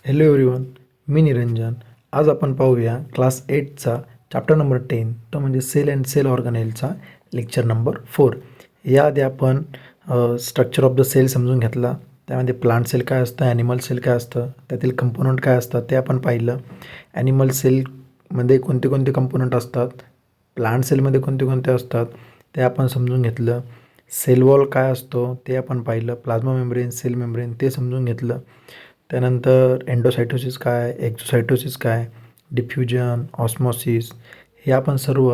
Hello everyone, मी निरंजन. आज आपण पाहूया क्लास 8चा चॅप्टर नंबर 10, तो म्हणजे सेल अँड सेल ऑर्गनेलचा लेक्चर नंबर 4. याआधी आपण स्ट्रक्चर ऑफ द सेल समजून घेतला. त्यामध्ये प्लांट सेल काय असतं, ॲनिमल सेल काय असतं, त्यातील कंपोनंट काय असतात ते आपण पाहिलं. ॲनिमल सेलमध्ये कोणते कोणते कंपोनंट असतात, प्लांट सेलमध्ये कोणते कोणते असतात ते आपण समजून घेतलं. सेल वॉल काय असतो ते आपण पाहिलं. प्लाझ्मा मेम्ब्रेन, सेल मेम्ब्रेन ते समजून घेतलं. त्यानंतर एंडोसायटोसिस काय, एक्झोसायटोसिस काय, डिफ्युजन, ऑस्मॉसिस हे आपण सर्व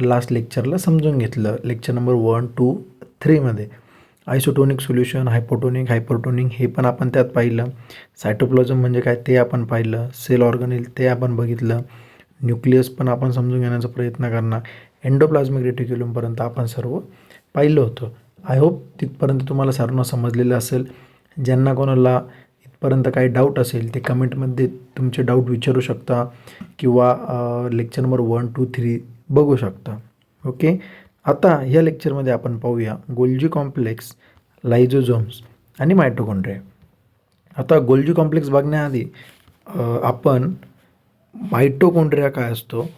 लास्ट लेक्चरला समजून घेतलं. लेक्चर नंबर 1, 2, 3मध्ये आयसोटोनिक सोल्युशन, हायपोटोनिक, हायपरटोनिक हे पण आपण त्यात पाहिलं. सायटोप्लाझम म्हणजे काय ते आपण पाहिलं. सेल ऑर्गनेल ते आपण बघितलं. न्यूक्लियस पण आपण समजून घेण्याचा प्रयत्न करणार. एंडोप्लाझमिक रेटिक्युलमपर्यंत आपण सर्व पाहिलं होतं. आय होप तिथपर्यंत तुम्हाला सर्वांना समजलेलं असेल. ज्यांना कोणाला इथपर्यंत काही डाऊट असेल ते कमेंटमध्ये तुमचे डाऊट विचारू शकता किंवा लेक्चर नंबर 1, 2, 3 बघू शकता. ओके, आता या लेक्चरमध्ये आपण पाहूया गोल्जी कॉम्प्लेक्स, लायझोझोम्स आणि मायटोकॉन्ड्रिया. आता गोल्जी कॉम्प्लेक्स बघण्याआधी आपण मायटोकॉन्ड्रिया काय असतो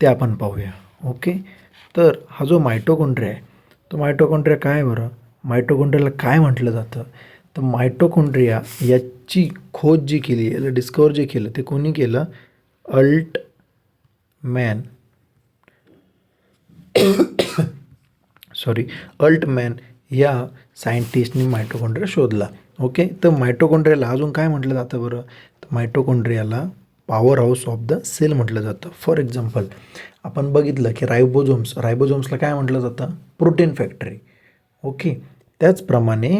ते आपण पाहूया. ओके, तर हा जो मायटोकॉन्ड्रिया आहे तो मायटोकॉन्ड्रिया काय आहे बरं, मायटोकॉन्ड्रियाला काय म्हटलं जातं, तर मायटोकॉन्ड्रिया याची खोज जी केली, याला डिस्कवर जे केलं ते कोणी केलं, अल्टमॅन या सायंटिस्टनी मायटोकॉन्ड्रिया शोधला. ओके, तर मायटोकॉन्ड्रियाला अजून काय म्हटलं जातं बरं, तर मायटोकॉन्ड्रियाला power house of the cell म्हटलं जातं. फॉर एक्झाम्पल आपण बघितलं की रायबोझोम्सला काय म्हटलं जातं, प्रोटीन फॅक्टरी. ओके, त्याचप्रमाणे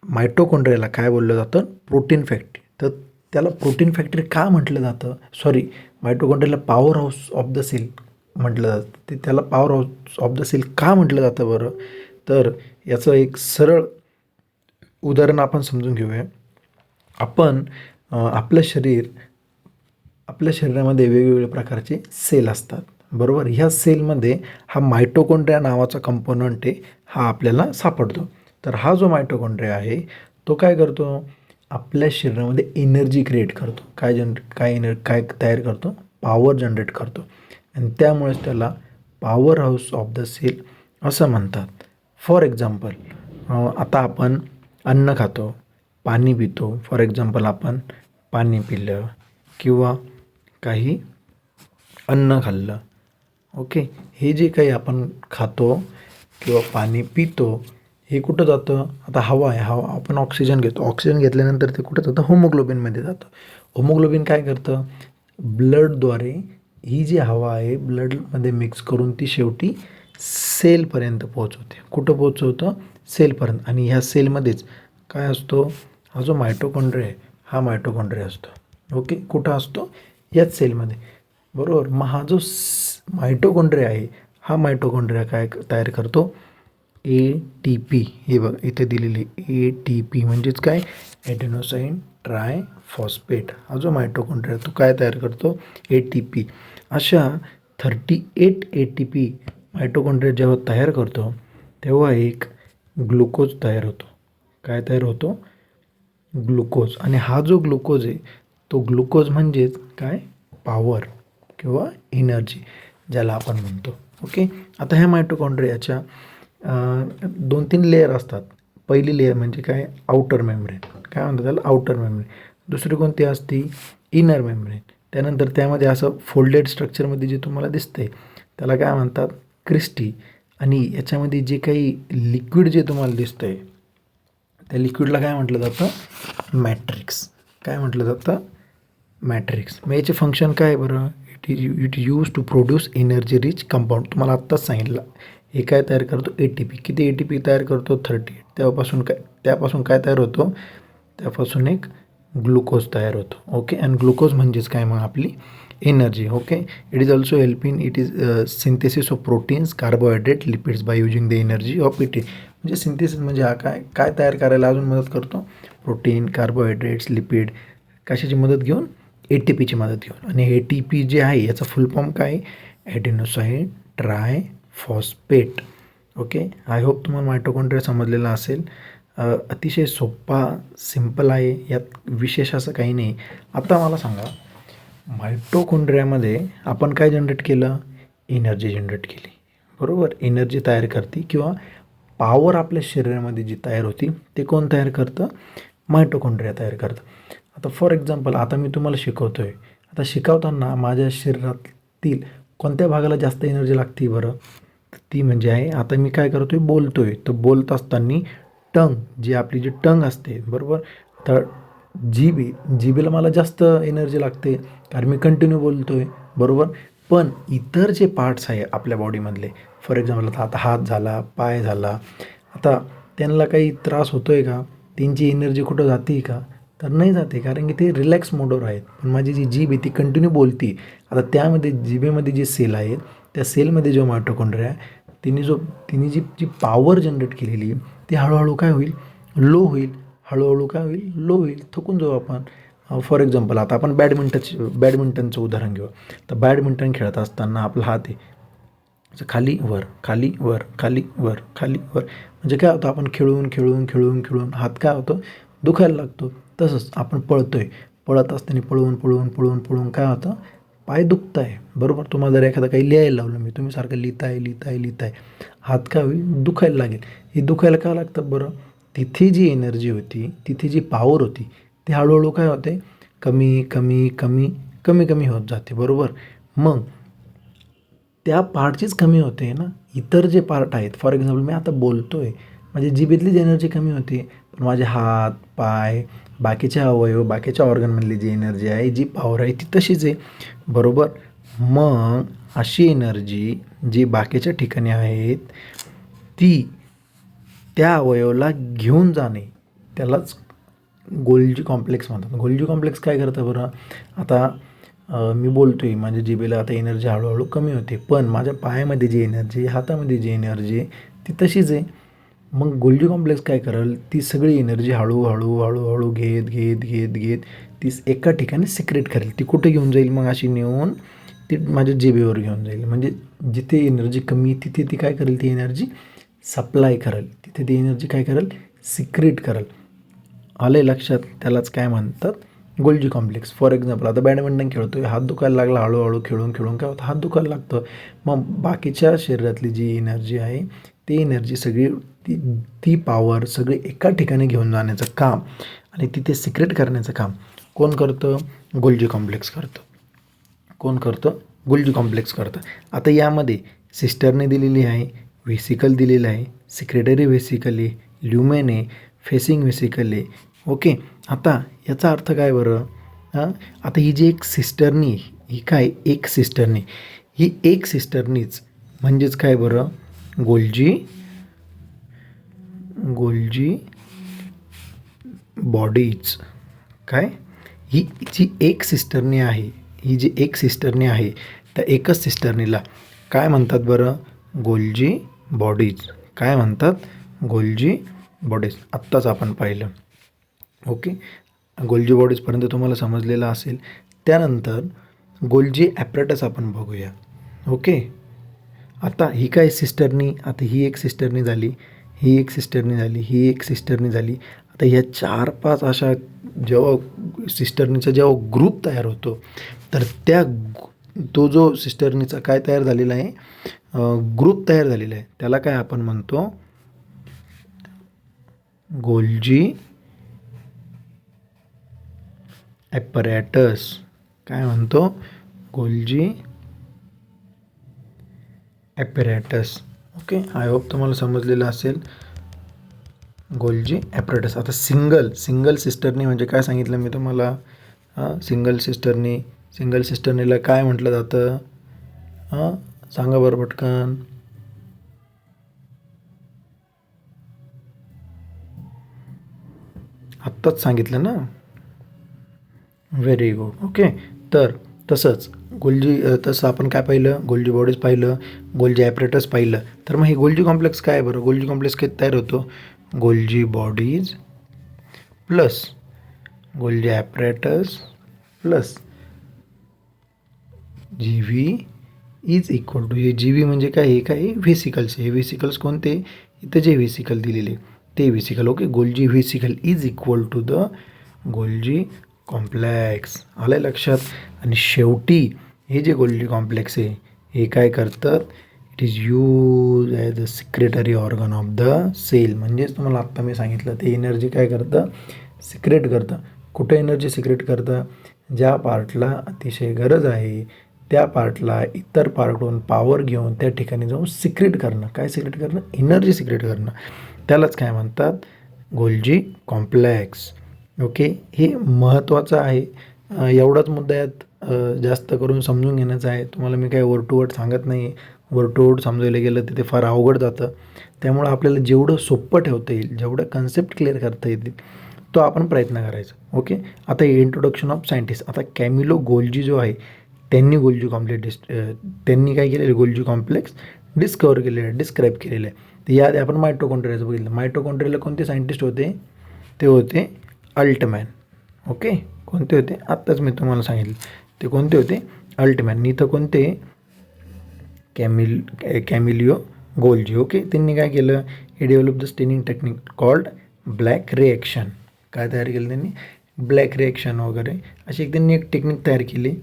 मायटोकॉन्ड्रियाला काय बोललं जातं, प्रोटीन फॅक्टरी. तर त्याला प्रोटीन फॅक्टरी का म्हटलं जातं, मायटोकॉन्ड्रियाला power house of the cell म्हटलं जातं. ते त्याला power house of the cell का म्हटलं जातं बरं, तर याचं एक सरळ उदाहरण आपण समजून घेऊया. आपण आपलं आपल्या शरीरामध्ये वेगवेगळ्या प्रकारचे सेल असतात, बरोबर. ह्या सेलमध्ये हा मायटोकॉन्ड्रिया नावाचा कंपोनंट आहे, हा आपल्याला सापडतो. तर हा जो मायटोकॉन्ड्रिया आहे तो काय करतो, आपल्या शरीरामध्ये एनर्जी क्रिएट करतो. काय तयार करतो, पॉवर जनरेट करतो. आणि त्यामुळेच त्याला power house of the cell असं म्हणतात. फॉर एक्झाम्पल आता आपण अन्न खातो, पाणी पितो. फॉर एक्झाम्पल आपण पाणी पिलं किंवा काही अन्न खाल्लं. ओके, हे जे काही आपण खातो किंवा पाणी पितो हे कुठं जातं, आता हवा आहे, हवा आपण ऑक्सिजन घेतो, ऑक्सिजन घेतल्यानंतर ते कुठं जातं, होमोग्लोबिनमध्ये जातं. होमोग्लोबिन काय करतं, ब्लडद्वारे ही जी हवा आहे ब्लडमध्ये मिक्स करून ती शेवटी सेलपर्यंत पोहोचवते. कुठं पोहोचवतं, सेलपर्यंत. आणि ह्या सेलमध्येच काय असतो, हा जो मायटोकॉन्ड्रिया आहे हा मायटोकॉन्ड्रिया असतो. ओके, कुठं असतो, याच सेलमध्ये, बरोबर. मग हा जो मायटोकॉन्ड्रिया आहे हा मायटोकॉन्ड्रिया काय तयार करतो, ATP. हे बघ इथे दिलेली ATP म्हणजेच काय, ॲडेनोसाईन ट्रायफॉस्फेट. हा जो मायटोकॉन्ड्रिया तो काय तयार करतो, ATP. अशा 38 ATP मायटोकॉन्ड्रिया जेव्हा तयार करतो तेव्हा एक ग्लुकोज तयार होतो. काय तयार होतो, ग्लुकोज. आणि हा जो ग्लुकोज आहे तो ग्लुकोज म्हणजेच काय, पॉवर किंवा एनर्जी ज्याला आपण म्हणतो. ओके, आता ह्या मायटोकॉन्ड्रियाच्या 2-3 लेयर असतात. पहिली लेयर म्हणजे काय, आउटर मेम्ब्रेन. काय म्हणतात त्याला, आउटर मेम्ब्रेन. दुसरी कोणती असते, इनर मेम्ब्रेन. त्यानंतर त्यामध्ये असं फोल्डेड स्ट्रक्चरमध्ये जे तुम्हाला दिसतंय त्याला काय म्हणतात, क्रिस्टी. आणि याच्यामध्ये जे काही लिक्विड जे तुम्हाला दिसतंय त्या लिक्विडला काय म्हटलं जातं, मॅट्रिक्स. काय म्हटलं जातं, मॅट्रिक्स. मग याचे फंक्शन काय बरं, it use to produce energy rich compound. तुम्हाला आत्ताच सांगितलं. हे काय तयार करतो, ATP. किती ATP तयार करतो, 38. त्यापासून काय तयार होतो, त्यापासून एक ग्लुकोज तयार होतो. ओके, आणि ग्लुकोज म्हणजेच काय, मग आपली energy. Okay, it is also it is synthesis of proteins, carbohydrate, lipids by using the energy of it. म्हणजे सिंथेसिस म्हणजे हा काय तयार करायला अजून मदत करतो, प्रोटीन, कार्बोहायड्रेट्स, लिपिड. कशाची मदत घेऊन, ATPची मदत घेऊन. आणि ATP जे आहे याचा फुल फॉर्म काय, ॲडेनोसाईन ट्रायफॉस्फेट. ओके, आय होप तुम्हाला मायटोकॉन्ड्रिया समजलेला असेल. अतिशय सोपा, सिंपल आहे, यात विशेष असं काही नाही. आता मला सांगा, मायटोकॉन्ड्रियामध्ये आपण काय जनरेट केलं? एनर्जी जनरेट केली, बरोबर. एनर्जी तयार करते किंवा पॉवर आपल्या शरीरामध्ये जी तयार होती ते कोण तयार करतं? मायटोकॉन्ड्रिया तयार करतं. आता फॉर एक्झाम्पल, आता मी तुम्हाला शिकवतो आहे. आता शिकवताना माझ्या शरीरातील कोणत्या भागाला जास्त एनर्जी लागते बरं? ती म्हणजे आहे, आता मी काय करतो आहे? बोलतो आहे. तर बोलत असताना टंग, जी आपली जी टंग असते, बरोबर, तर जिभेला मला जास्त एनर्जी लागते, कारण मी कंटिन्यू बोलतो आहे, बरोबर. पण इतर जे पार्ट्स आहे आपल्या बॉडीमधले, फॉर एक्झाम्पल आता हात झाला, पाय झाला, आता त्यांना काही त्रास होतो आहे का? त्यांची एनर्जी कुठं जाते का? तर नाही जाते, कारण की ते रिलॅक्स मोडवर आहेत. पण माझी जी जीभ आहे ती कंटिन्यू बोलते. आता त्यामध्ये जिभेमध्ये जे सेल आहेत, त्या सेलमध्ये जो मायटोकॉन्ड्रिया आहे, तिने जी जी पॉवर जनरेट केलेली ती हळूहळू काय होईल? लो होईल. हळूहळू काय होईल? लो होईल, थकून जाऊ आपण. फॉर एक्झाम्पल, आता आपण बॅडमिंटनचं उदाहरण घेऊ. तर बॅडमिंटन खेळत असताना आपला हात आहे असं खाली वर, खाली वर, खाली वर, खाली वर, म्हणजे काय होतं? आपण खेळून खेळून खेळून खेळून हात काय होतो? दुखायला लागतो. तसंच आपण पळतोय, पळत असताना पळून पळून पळून पळून काय होतं? पाय दुखत आहे, बरोबर. तुम्हाला जर एखादं काही लिहायला लावलं मी, तुम्ही सारखं लिहिताय लिहिताय लिहिताय, हात काय होईल? दुखायला लागेल. हे दुखायला का लागतं बरं? तिथे जी एनर्जी होती, तिथे जी पॉवर होती, ती हळूहळू काय होते? कमी कमी कमी कमी कमी होत जाते, बरोबर. मग त्या पार्टचीच कमी होते ना. इतर जे पार्ट आहेत, फॉर एक्झाम्पल मी आता बोलतो आहे, माझी जिभेतलीच एनर्जी कमी होते, पण माझे हात, पाय, बाकीचे अवयव, बाकीच्या ऑर्गनमधली जी एनर्जी आहे, जी पॉवर आहे, ती तशीच आहे, बरोबर. मग अशी एनर्जी जी बाकीच्या ठिकाणी आहेत, ती त्या अवयवाला घेऊन जाणे, त्यालाच गोल्जी कॉम्प्लेक्स म्हणतात. गोल्जी कॉम्प्लेक्स काय करतं बरं? आता मी बोलतो आहे, माझ्या जिभेला आता एनर्जी हळूहळू कमी होते, पण माझ्या पायामध्ये जी एनर्जी, हातामध्ये जी एनर्जी आहे, ती तशीच आहे. मग गोल्जी कॉम्प्लेक्स काय करेल? ती सगळी एनर्जी हळूहळू हळूहळू घेत घेत घेत घेत ती एका ठिकाणी सिक्रेट करेल. ती कुठे घेऊन जाईल? मग अशी नेऊन ती माझ्या जिभेवर घेऊन जाईल. म्हणजे जिथे एनर्जी कमी तिथे ती काय करेल? ती एनर्जी सप्लाय करेल. तिथे ती एनर्जी काय करेल? सिक्रेट करेल. आले लक्षात? त्यालाच काय म्हणतात? Golgi complex. फॉर एक्झाम्पल, आता बॅडमिंटन खेळतो आहे, हात दुखायला लागला, हळूहळू खेळून खेळून काय होतं? हात दुखायला लागतं. मग बाकीच्या शरीरातली जी एनर्जी आहे, ती एनर्जी सगळी, ती ती पॉवर सगळी एका ठिकाणी घेऊन जाण्याचं काम आणि तिथे सिक्रेट करण्याचं काम कोण करतं? गोल्जी कॉम्प्लेक्स करतं. कोण करतं? गोल्जी कॉम्प्लेक्स करतं. आता यामध्ये सिस्टरने दिलेली आहे, व्हेसिकल दिलेलं आहे, सिक्रेटरी व्हेसिकल आहे, ल्युमेन आहे, फेसिंग व्हेसिकल आहे. ओके. आता याचा अर्थ काय बरं? हां, आता ही जी एक सिस्टरनी, ही काय एक सिस्टरनी, ही एक सिस्टरनीच म्हणजेच काय बरं? Golgi Golgi bodies. काय? ही जी एक सिस्टरनी आहे, ही जी एक सिस्टरनी आहे, त्या एकच सिस्टरनीला काय म्हणतात बरं? Golgi bodies. काय म्हणतात? Golgi bodies. आत्ताच आपण पाहिलं. ओके. गोल्जी बॉडीजपर्यंत तुम्हाला समजलेलं असेल. त्यानंतर गोल्जी ॲपरेटस आपण बघूया. ओके. आता ही काय सिस्टरनी, आता ही एक सिस्टरनी झाली, ही एक सिस्टरनी झाली, ही एक सिस्टरनी झाली. आता ह्या 4-5 अशा जेव्हा सिस्टरनीचा जेव्हा ग्रुप तयार होतो, तर तो जो सिस्टरनीचा काय तयार झालेला आहे? ग्रुप तयार झालेला आहे, त्याला काय आपण म्हणतो? गोल्जी ॲपरॅटस. काय म्हणतो? गोल्जी ॲपरॅटस. ओके. आय होप तुम्हाला समजलेलं असेल. Golgi apparatus. आता सिंगल सिस्टरनी म्हणजे काय सांगितलं मी तुम्हाला? सिंगल सिस्टरनीला काय म्हटलं जातं? सांगा बरं पटकन. आत्ताच सांगितलं ना? Very good. ओके. तर तसंच तसं आपण काय पाहिलं? गोल्जी बॉडीज पाहिलं, गोल्जी ॲपरेटस पाहिलं. तर मग हे गोल्जी कॉम्प्लेक्स काय बरं? गोल्जी कॉम्प्लेक्स काय तयार होतो? Golgi bodies plus Golgi apparatus plus G V is equal to, हे जी व्ही म्हणजे काय? हे काय? व्हेसिकल्स. हे व्हेसिकल्स कोणते? इथं जे व्हेसिकल दिलेले, ते vesicle. Okay, Golgi vesicle is equal to the Golgi complex. आलं लक्षात. आणि शेवटी हे जे गोल्जी कॉम्प्लेक्स आहे हे काय करतात, it is use as a secretory organ of the cell. म्हणजेच तुम्हाला आत्ता मी सांगितलं ते एनर्जी काय करतं, सिक्रेट करतं. कुठं एनर्जी सिक्रेट करतं, ज्या पार्टला अतिशय गरज आहे त्या पार्टला इतर पार्टहून पॉवर घेऊन त्या ठिकाणी जाऊन सिक्रेट करणं. काय सिक्रेट करणं, एनर्जी सिक्रेट करणं. त्यालाच काय म्हणतात, गोल्जी कॉम्प्लेक्स. ओके, हे महत्त्वाचं आहे. एवढाच मुद्दा यात जास्त करून समजून घेण्याचा आहे. तुम्हाला मी काय वर्ड टू वर्ड सांगत नाही. वर्ड टू वर्ड समजायला गेलं तर ते फार अवघड जातं. त्यामुळं आपल्याला जेवढं सोपं ठेवता येईल, जेवढं कन्सेप्ट क्लिअर करता येतील तो आपण प्रयत्न करायचा. ओके, आता इंट्रोडक्शन ऑफ सायंटिस्ट. आता कॅमिलो गोल्जी जो आहे त्यांनी गोल्जी कॉम्प्लेक्स त्यांनी काय केलेलं, गोल्जी कॉम्प्लेक्स डिस्कवर केलेलं आहे, डिस्क्राईब केलेलं आहे. तर याआधी आपण मायटोकॉन्ड्रियाचं बघितलं. मायटोकॉन्ड्रियाला कोणते सायंटिस्ट होते, ते होते अल्टमॅन. ओके, कोणते होते, आत्ताच मी तुम्हाला सांगितलं ते कोणते होते, अल्टमॅन. इथं कोणते, कॅमिलिओ गोल्जी. ओके, त्यांनी काय केलं, हे develop the staining technique called black reaction. काय तयार केलं त्यांनी, ब्लॅक रिॲक्शन वगैरे अशी त्यांनी एक टेक्निक तयार केली.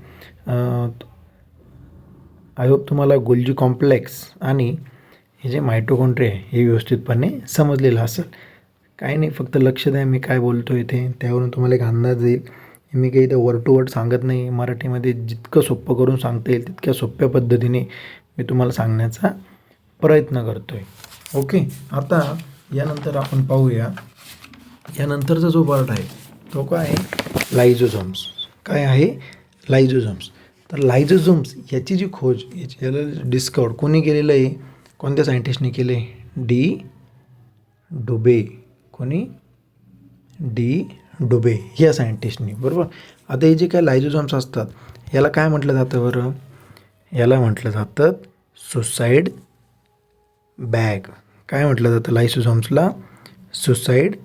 आय होप तुम्हाला गोल्जी कॉम्प्लेक्स आणि हे जे मायटोकॉन्ड्रिया आहे हे व्यवस्थितपणे समजलेलं असेल. काही नाही, फक्त लक्ष द्या मी काय बोलतो इथे, त्यावरून तुम्हाला एक अंदाज येईल. मी काही इथे वर्ड टू वर्ड सांगत नाही. मराठीमध्ये जितकं सोपं करून सांगता येईल तितक्या सोप्या पद्धतीने मी तुम्हाला सांगण्याचा प्रयत्न करतो आहे. ओके, आता यानंतर आपण पाहूया, यानंतरचा जो पार्ट आहे तो काय आहे, लायझोझोम्स. काय आहे, लायझोझोम्स. तर लायझोझोम्स याची जी खोज, याला डिस्कवर कोणी केलेलं आहे, कोणत्या सायंटिस्टने केले, डी डुबे. कोणी, डी डुबे या सायंटिस्टनी, बरोबर. आता हे जे काय लायझोझोम्स असतात याला काय म्हटलं जातं बरं, याला म्हटलं जातं सुसाईड बॅग. काय म्हटलं जातं लायझोझोम्सला, सुसाईड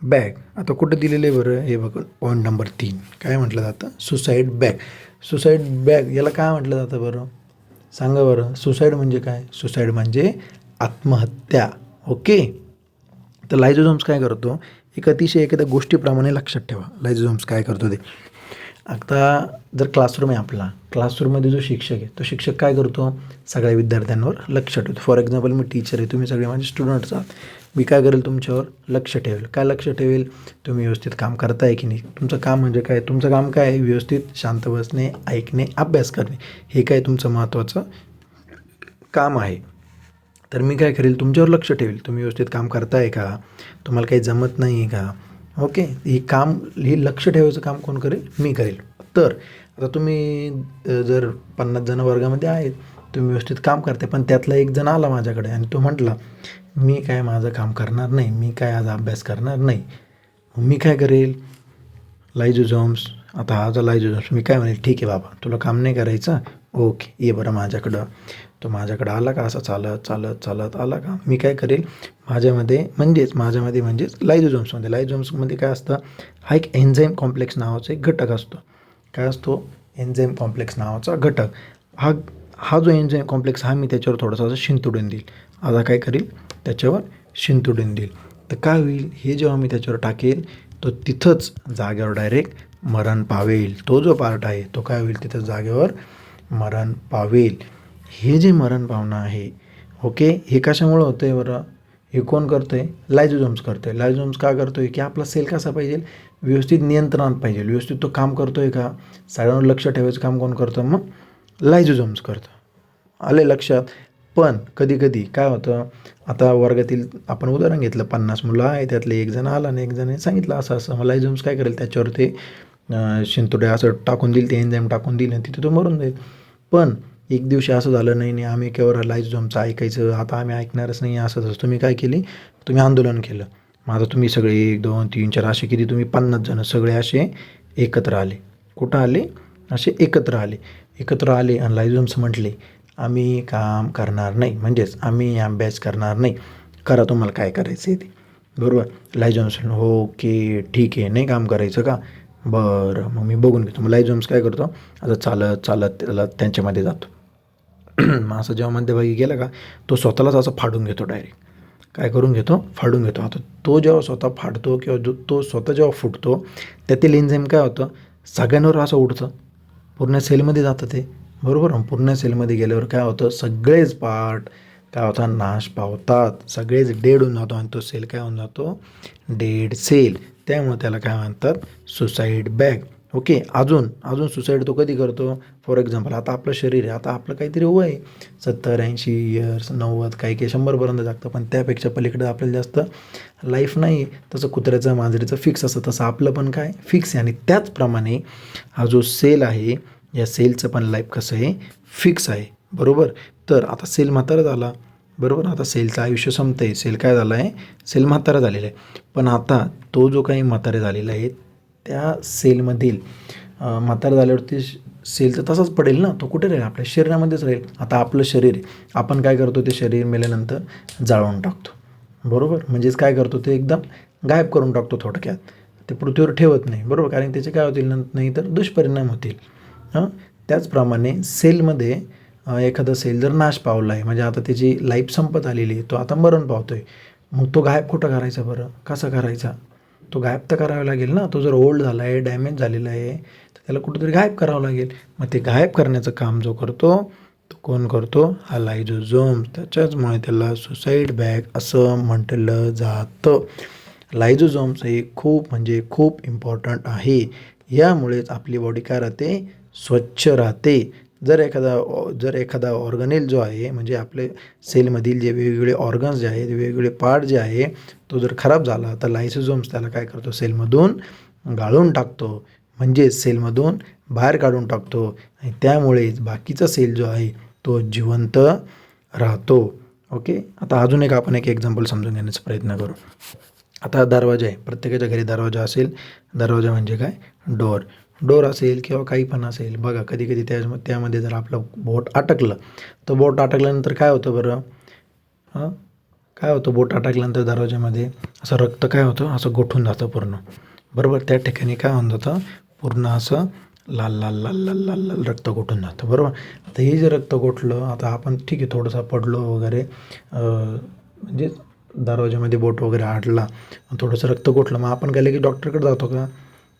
बॅग. आता कुठं दिलेलं आहे बरं, हे बघा पॉईंट नंबर 3. काय म्हटलं जातं, सुसाईड बॅग. सुसाईड बॅग याला काय म्हटलं जातं बरं, सांगा बरं. सुसाईड म्हणजे काय, सुसाईड म्हणजे आत्महत्या. ओके, तर लायझोझोम्स काय करतो, एक अतिशय एखाद्या गोष्टीप्रमाणे लक्षात ठेवा लायझोझोम्स काय करतो ते. आता जर क्लासरूम आहे आपला, क्लासरूममध्ये जो शिक्षक आहे तो शिक्षक काय करतो, सगळ्या विद्यार्थ्यांवर लक्ष ठेवतो. फॉर एक्झाम्पल मी टीचर आहे, तुम्ही सगळे माझे स्टुडंट्स आहात. मी काय करेल, तुमच्यावर लक्ष ठेवेल. काय लक्ष ठेवेल, तुम्ही व्यवस्थित काम करताय की नाही. तुमचं काम म्हणजे काय, तुमचं काम काय आहे, व्यवस्थित शांत बसणे, ऐकणे, अभ्यास करणे. हे काय तुमचं महत्त्वाचं काम आहे. तर मी काय करेल, तुमच्यावर लक्ष ठेवेल, तुम्ही व्यवस्थित काम करताय का, तुम्हाला काही जमत नाही आहे का. ओके, हे लक्ष ठेवायचं काम कोण करेल, मी करेल. तर आता तुम्ही जर 50 जण वर्गामध्ये आहेत, तुम्ही व्यवस्थित काम करते, पण त्यातला एक जण आला माझ्याकडे आणि तो म्हटला मी काय माझं काम करणार नाही, मी काय आज अभ्यास करणार नाही. मी काय करेल, लायझोझोम्स. आता हा जो लायझोझोम्स, मी काय म्हणेल, ठीक आहे बाबा तुला काम नाही करायचं, ओके ये बरं माझ्याकडं. तो माझ्याकडं आला का, असं चालत चालत चालत आला का, मी काय करेल, माझ्यामध्ये म्हणजेच लायझोझोम्समध्ये काय असतं, हा एक एन्झाईम कॉम्प्लेक्स नावाचा एक घटक असतो. काय असतो, एन्झाईम कॉम्प्लेक्स नावाचा घटक. हा जो एन्झाईम कॉम्प्लेक्स हा मी त्याच्यावर थोडासा असं शिंतोडून देईल. आता काय करील, त्याच्यावर शिंतोडून देईल. तर काय होईल, हे जेव्हा मी त्याच्यावर टाकेल तो तिथंच जागेवर डायरेक्ट मरण पावेल. तो जो पार्ट आहे तो काय होईल, तिथं जागेवर मरण पावेल. हे जे मरण पावणं आहे, ओके, हे कशामुळं होतं आहे बरं, हे कोण करतं आहे, लायझोझोम्स करतो आहे. लायझोझोम्स का करतो आहे, की आपला सेल कसा पाहिजे, व्यवस्थित नियंत्रणात पाहिजे, व्यवस्थित तो काम करतो आहे का, सगळ्यांवर लक्ष ठेवायचं काम कोण करतं, मग लायझोझोम्स करतं. आले लक्षात. पण कधी कधी काय होतं, आता वर्गातील आपण उदाहरण घेतलं, 50 मुलं आहे, त्यातले एक जण आला आणि एक जण सांगितलं असं असं, मग लायझोम्स काय करेल, त्याच्यावर ते शिंतोडे असं टाकून देईल, ते एन्झाईम टाकून देईल आणि तिथे तो मरून जाईल. पण एक दिवशी असं झालं नाही, आम्ही केवळ लायझोझोमचं ऐकायचं, आता आम्ही ऐकणारच नाही, असं तसं. तुम्ही काय केली, तुम्ही आंदोलन केलं. मग आता तुम्ही सगळे 1 2 3 4 असे किती, तुम्ही 50 जण सगळे असे एकत्र आले. कुठं आले, असे एकत्र आले आणि लायझोझोम्स म्हटले आम्ही काम करणार नाही, म्हणजेच आम्ही अभ्यास करणार नाही, करा तुम्हाला काय करायचं आहे ते, बरोबर. लायझोझोम्स ओके ठीक आहे, नाही काम करायचं का, बरं मग मी बघून घेतो. मग लायझोझोम्स काय करतो, आता चालत चालत त्याला त्यांच्यामध्ये जातो. मग असं जेव्हा मध्यभागी गेला का, तो स्वतःलाच असं फाडून घेतो डायरेक्ट. काय करून घेतो, फाडून घेतो. आता तो जेव्हा स्वतः फाडतो किंवा तो स्वतः जेव्हा फुटतो, त्यातील एन्झाईम काय होतं, सगळ्यांवर असं उडतं, पूर्ण सेलमध्ये जातं ते, बरोबर. पूर्ण सेलमध्ये गेल्यावर काय होतं, सगळेच पार्ट काय होतात, नाश पावतात, सगळेच डेड होऊन जातो आणि तो सेल काय होऊन जातो, डेड सेल. त्यामुळे त्याला काय म्हणतात, सुसाईड बॅग. ओके. अजून सुसाईड तो कधी करतो, फॉर एक्झाम्पल आता आपलं शरीर आहे, आता आपलं काहीतरी वय आहे 70-80 इयर्स, 90, काही 100पर्यंत जागतं, पण त्यापेक्षा पलीकडे आपल्याला जास्त लाईफ नाही. तसं कुत्र्याचं मांजरीचं फिक्स असतं, तसं आपलं पण काय फिक्स आहे. आणि त्याचप्रमाणे हा जो सेल आहे, या सेलचं पण लाईफ कसं आहे, फिक्स आहे, बरोबर. तर आता सेल म्हातारा झाला, बरोबर. आता सेलचं आयुष्य संपतं आहे, सेल काय झालं आहे, सेल म्हातारा झालेला आहे. पण आता तो जो काही म्हातारे झालेला आहे, त्या सेलमधील म्हातारा झाल्यावरती सेल तर तसाच पडेल ना, तो कुठे राहील, आपल्या शरीरामध्येच राहील. आता आपलं शरीर आहे, आपण काय करतो, ते शरीर मेल्यानंतर जाळून टाकतो, बरोबर. म्हणजेच काय करतो, ते एकदम गायब करून टाकतो थोडक्यात, ते पृथ्वीवर ठेवत नाही, बरोबर. कारण त्याचे काय होतील, नाही तर दुष्परिणाम होतील. त्याचप्रमाणे सेलमध्ये एखादा सेल जर नाश पावला आहे, म्हणजे आता त्याची लाईफ संपत आलेली आहे, तो आता मरण पावतो आहे, मग तो गायब कुठं करायचा बरं, कसा करायचा, तो गायब तर करावा लागेल ना. तो जर ओल्ड झाला आहे, डॅमेज झालेला आहे, तर त्याला कुठंतरी गायब करावं लागेल. मग ते गायब करण्याचं काम जो करतो, तो कोण करतो, हा लायझोझोम. त्याच्याचमुळे त्याला सुसाईड बॅग असं म्हटलं जातं. लायझोझोम्स हे खूप म्हणजे खूप इम्पॉर्टंट आहे. यामुळेच आपली बॉडी काय राहते, स्वच्छ राहते. जर एखादा ऑर्गनेल जो आहे, म्हणजे आपले सेलमधील जे वेगवेगळे ऑर्गन्स जे आहेत, वेगवेगळे पार्ट जे आहे, तो जर खराब झाला तर लायझोझोम्स त्याला काय करतो, सेलमधून गाळून टाकतो, म्हणजे सेलमधून बाहेर काढून टाकतो. आणि त्यामुळेच बाकीचा सेल जो आहे तो जिवंत राहतो. ओके. आता अजून आपण एक एक्झाम्पल समजून घेण्याचा प्रयत्न करू. आता दरवाजा आहे, प्रत्येकाच्या घरी दरवाजा असेल. दरवाजा म्हणजे काय, डोर असेल किंवा काही पण असेल. बघा कधी कधी त्यामध्ये जर आपलं बोट अटकलं, तर बोट अटकल्यानंतर काय होतं बरं, काय होतं, बोट अटकल्यानंतर दरवाजामध्ये असं रक्त काय होतं, असं गोठून जातं पूर्ण, बरोबर. त्या ठिकाणी काय होऊन जातं, पूर्ण असं लाल लाल लाल लाल लाल लाल रक्त गोठून जातं, बरोबर. आता हे जे रक्त गोठलं, आता आपण ठीक आहे थोडंसं पडलो वगैरे, म्हणजे दरवाजामध्ये बोट वगैरे आटला, थोडंसं रक्त गोठलं, मग आपण काय लगेच डॉक्टरकडे जातो का,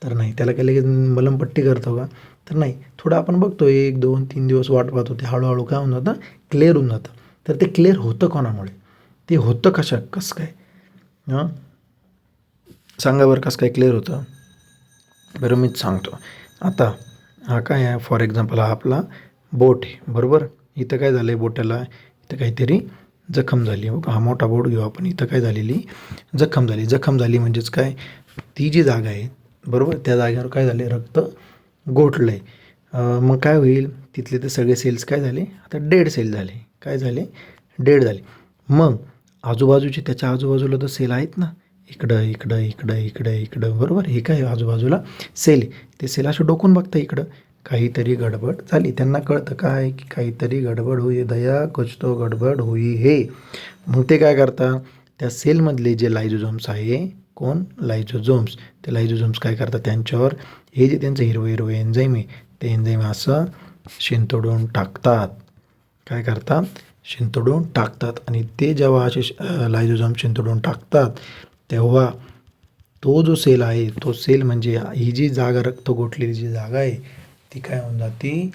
तर नाही. त्याला काय लगेच मलमपट्टी करतो का, तर नाही. थोडं आपण बघतो 1-2-3 दिवस वाट पाहतो, ते हळूहळू काय होऊन जातं, क्लिअर होऊन जातं. तर ते क्लिअर होतं कोणामुळे, ते होतं कसं काय, सांगा बरं, कसं काय क्लिअर होतं, बरं मीच सांगतो. आता हा काय आहे, फॉर एक्झाम्पल हा आपला बोट आहे, बरोबर. इथं काय झालं आहे, बोटाला इथं काहीतरी जखम झाली. हा मोठा बोट घेऊ आपण, इथं काय झालेली, जखम झाली म्हणजेच काय, ती जी जागा आहे, बरोबर, त्या जागेवर काय झाले, रक्त गोठलं आहे. मग काय होईल, तिथले ते सगळे सेल्स काय झाले, आता डेड सेल झाले, काय झाले, डेड झाले. मग त्याच्या आजूबाजूला तर सेल आहेत ना, इकडं इकडं इकडं इकडं इकडं, बरोबर. हे काय आजूबाजूला सेल, ते सेल असे डोकून बघता इकडं, काहीतरी गडबड झाली. त्यांना कळतं काय, की काहीतरी गडबड होई दया, कुछ तो गडबड होई हे. मग ते काय करतात, त्या सेलमधले जे लायझोझोम्स आहे, कोण, लायझोझोम्स, ते लायझोझोम्स काय करतात, त्यांच्यावर हे जे त्यांचं हिरवं एन्झाईम आहे, ते एन्झाईम असं शिंतोडून टाकतात. काय करतात, शिंतोडून टाकतात. आणि ते जेव्हा असे लायझोझोम शिंतोडून टाकतात, तेव्हा तो जो सेल आहे, तो सेल म्हणजे ही जी जागा, रक्त गोठलेली जी जागा आहे, ती काय होऊन जाते,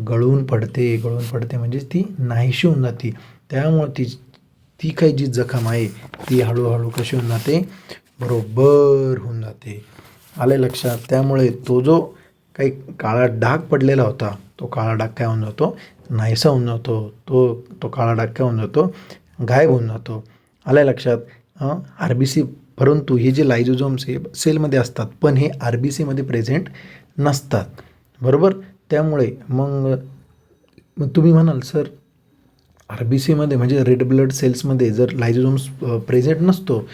गळून पडते म्हणजे ती नाहीशी होऊन जाते. त्यामुळे ती काही जी जखम आहे, ती हळूहळू कशी होऊन जाते, बरोबर होऊन जाते. आले लक्षात. त्यामुळे तो जो काही काळा डाग पडलेला होता, तो काळा डाग काय होऊन जातो, नाहीसा होऊन जातो. तो काळा डाग काय होऊन जातो, गायब होऊन जातो. आलं लक्षात. RBC, परंतु हे जे लायझोझोम्स हे सेलमध्ये असतात, पण हे RBCमध्ये प्रेझेंट नसतात, बरोबर. त्यामुळे मग तुम्ही म्हणाल, सर RBCमध्ये म्हणजे रेड ब्लड सेल्समध्ये जर लायझोझोम्स प्रेझेंट नसतो,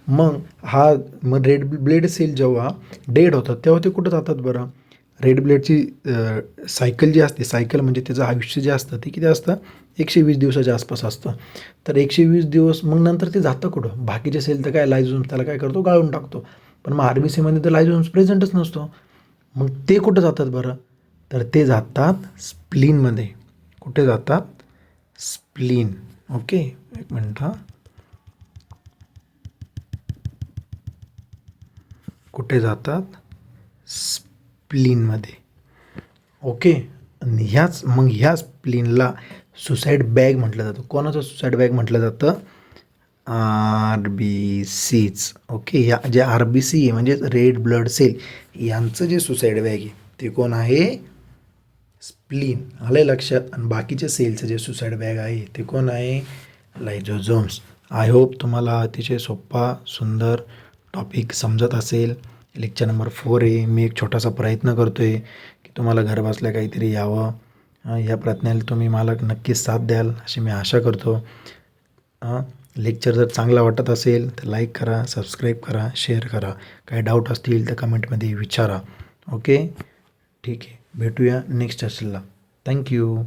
मग रेड ब्लड सेल जेव्हा डेड होतात, तेव्हा ते कुठं जातात बरं. रेड ब्लडची सायकल जी असते, सायकल म्हणजे त्याचं आयुष्य जे असतं, ते किती असतं, 120 दिवसाच्या आसपास असतं. तर 120 दिवस, मग नंतर ते जातं कुठं, बाकीचे सेल तर काय, लायझोझोम्स त्याला काय करतो, गाळून टाकतो. पण मग RBCमध्ये तर लायझोझोम्स प्रेझेंटच नसतो. मग ते कुठं जातात बरं, तर ते जातात स्प्लीनमध्ये. कुठे जातात, स्प्लीन. ओके, एक मिनिट. कुठे जातात? स्प्लीनमध्ये. ओके. आणि ह्या स्प्लीनला सुसाईड बॅग म्हटलं जातं. कोणाचं सुसाईड बॅग म्हटलं जातं? RBCs. ओके. ह्या जे RBC आहे म्हणजे रेड ब्लड सेल यांचं जे सुसाईड बॅग आहे ते कोण आहे? स्प्लीन. आलं लक्षात. आणि बाकीच्या सेलचं जे सुसाईड बॅग आहे ते कोण आहे? लायझोझोम्स. आय होप तुम्हाला अतिशय सोपा सुंदर टॉपिक समजत असेल. लेक्चर नंबर 4 आहे. मी एक छोटासा प्रयत्न करतो आहे की तुम्हाला घर बसल्या काहीतरी यावं. या प्रयत्नाला तुम्ही मला नक्कीच साथ द्याल अशी मी आशा करतो. लेक्चर जर चांगला वाटत असेल तर लाईक करा, सबस्क्राईब करा, शेअर करा. काही डाऊट असतील तर कमेंटमध्ये विचारा. ओके. ठीक आहे. भेटूया नेक्स्ट सेशनला. थँक्यू.